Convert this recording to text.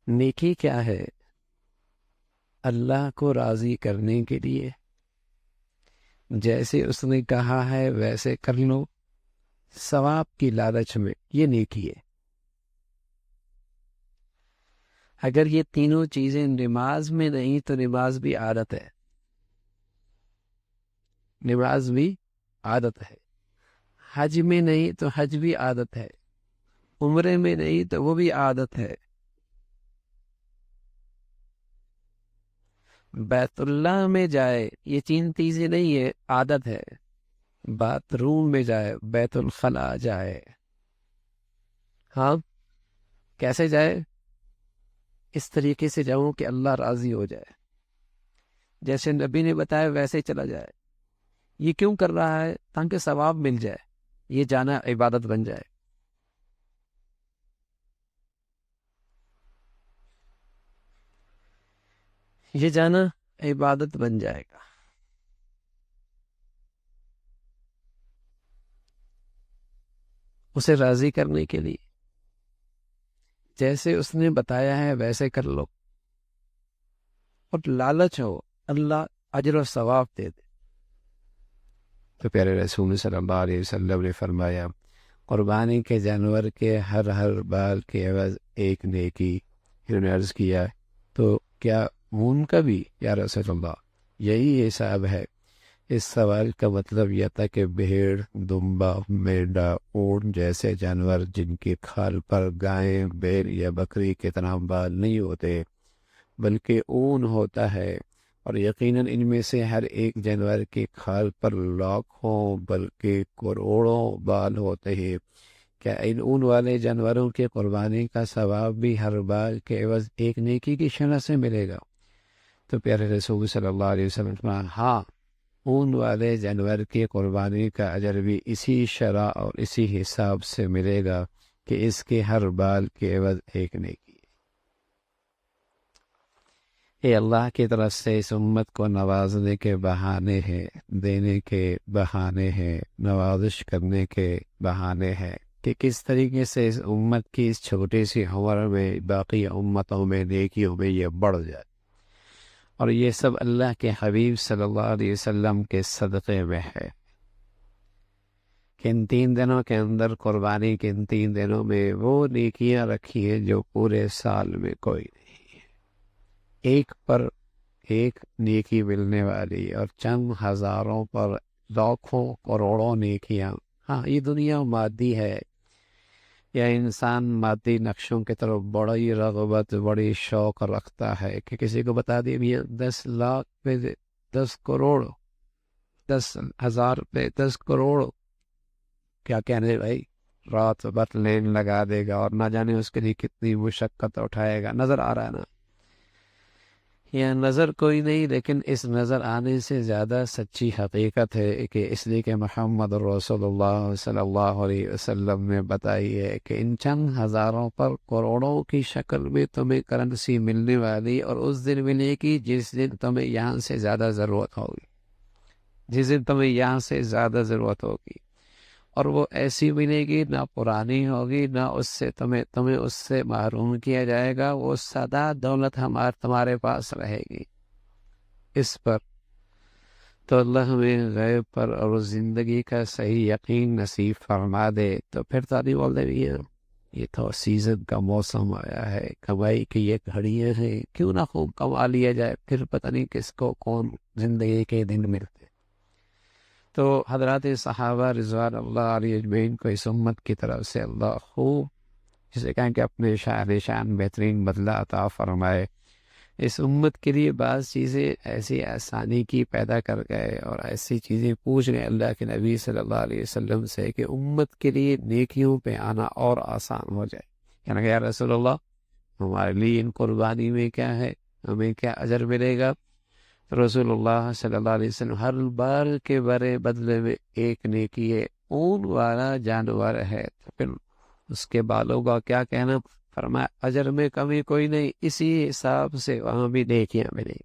نیکی کیا ہے؟ اللہ کو راضی کرنے کے لیے جیسے اس نے کہا ہے ویسے کر لو، ثواب کی لالچ میں، یہ نیکی ہے۔ اگر یہ تینوں چیزیں نماز میں نہیں تو نماز بھی عادت ہے، نماز بھی عادت ہے۔ حج میں نہیں تو حج بھی عادت ہے، عمرے میں نہیں تو وہ بھی عادت ہے۔ بیت اللہ میں جائے، یہ تین چیزیں نہیں ہے، عادت ہے۔ باتھ روم میں جائے، بیت الخلاء جائے، ہاں کیسے جائے؟ اس طریقے سے جاؤں کہ اللہ راضی ہو جائے، جیسے نبی نے بتایا ویسے چلا جائے۔ یہ کیوں کر رہا ہے؟ تاکہ ثواب مل جائے، یہ جانا عبادت بن جائے۔ یہ جانا عبادت بن جائے گا۔ اسے راضی کرنے کے لیے جیسے اس نے بتایا ہے ویسے کر لو، اور لالچ ہو اللہ اجر و ثواب دے دے۔ تو پیارے رسول صلی اللہ علیہ وسلم نے فرمایا قربانی کے جانور کے ہر بال کے عوض ایک نیکی۔ انہوں نے عرض کیا تو کیا اون کا بھی یا رسول اللہ؟ یہی حساب ہے۔ اس سوال کا مطلب یہ تھا کہ بھیڑ، دمبا، مینڈا، اونٹ جیسے جانور جن کی کھال پر گائیں، بیل یا بکری کے طرح بال نہیں ہوتے بلکہ اون ہوتا ہے، اور یقیناً ان میں سے ہر ایک جانور کی کھال پر لاکھوں بلکہ کروڑوں بال ہوتے ہیں، کیا ان اون والے جانوروں کی قربانی کا ثواب بھی ہر بال کے عوض ایک نیکی کی شرح سے ملے گا؟ تو پیارے رسول صلی اللہ علیہ وسلم نے فرمایا ہاں، اون والے جانور کی قربانی کا اجر بھی اسی شرح اور اسی حساب سے ملے گا کہ اس کے ہر بال کے عوض ایک نیکی۔ یہ اللہ کی طرف سے اس امت کو نوازنے کے بہانے ہیں، دینے کے بہانے ہیں، نوازش کرنے کے بہانے ہیں کہ کس طریقے سے اس امت کی اس چھوٹی سی عمر میں باقی امتوں میں نیکیوں میں یہ بڑھ جائے۔ اور یہ سب اللہ کے حبیب صلی اللہ علیہ وسلم کے صدقے میں ہے کہ ان 3 دنوں کے اندر، قربانی کے ان 3 دنوں میں وہ نیکیاں رکھی ہیں جو پورے سال میں کوئی نہیں ہے۔ ایک پر ایک نیکی ملنے والی، اور چند ہزاروں پر لاکھوں کروڑوں نیکیاں۔ ہاں یہ دنیا مادی ہے، یا انسان مادی نقشوں کی طرف بڑی رغبت، بڑی شوق رکھتا ہے کہ کسی کو بتا دیا 10 لاکھ پہ 10 کروڑ، 10,000 پہ 10 کروڑ، کیا کہنے بھائی، رات بھر لین لگا دے گا اور نہ جانے اس کے لیے کتنی مشقت اٹھائے گا۔ نظر آ رہا ہے نا؟ یہ نظر کوئی نہیں، لیکن اس نظر آنے سے زیادہ سچی حقیقت ہے کہ اس لیے کہ محمد رسول اللہ صلی اللہ علیہ وسلم نے بتائی ہے کہ ان چند ہزاروں پر کروڑوں کی شکل میں تمہیں کرنسی ملنے والی، اور اس دن ملے گی جس دن تمہیں یہاں سے زیادہ ضرورت ہوگی، جس دن تمہیں یہاں سے زیادہ ضرورت ہوگی، اور وہ ایسی ملے گی نہ پرانی ہوگی، نہ اس سے تمہیں اس سے محروم کیا جائے گا، وہ سدا دولت تمہارے پاس رہے گی۔ اس پر تو اللہ ہمیں غیب پر اور زندگی کا صحیح یقین نصیب فرما دے۔ تو پھر تو نہیں بول دے یہ تو سیزن کا موسم آیا ہے، کمائی کی یہ گھڑیاں ہیں، کیوں نہ خوب کما لیا جائے، پھر پتہ نہیں کس کو کون زندگی کے دن ملتے۔ تو حضرات صحابہ رضوان اللہ علیہ اجمعین کو اس امت کی طرف سے اللہ خوب، جسے کہیں کہ اپنے شان بہترین بدلہ عطا فرمائے۔ اس امت کے لیے بعض چیزیں ایسی آسانی کی پیدا کر گئے، اور ایسی چیزیں پوچھ گئے اللہ کے نبی صلی اللہ علیہ وسلم سے کہ امت کے لیے نیکیوں پہ آنا اور آسان ہو جائے۔ یعنی کہ یا رسول اللہ، ہمارے لیے ان قربانی میں کیا ہے، ہمیں کیا اجر ملے گا؟ رسول اللہ صلی اللہ علیہ وسلم ہر بال کے برے بدلے میں ایک نیکی ہے، اون والا جانور ہے، تو پھر اس کے بالوں کا کیا کہنا؟ فرمایا اجر میں کمی کوئی نہیں، اسی حساب سے وہاں بھی نیکیاں ملیں۔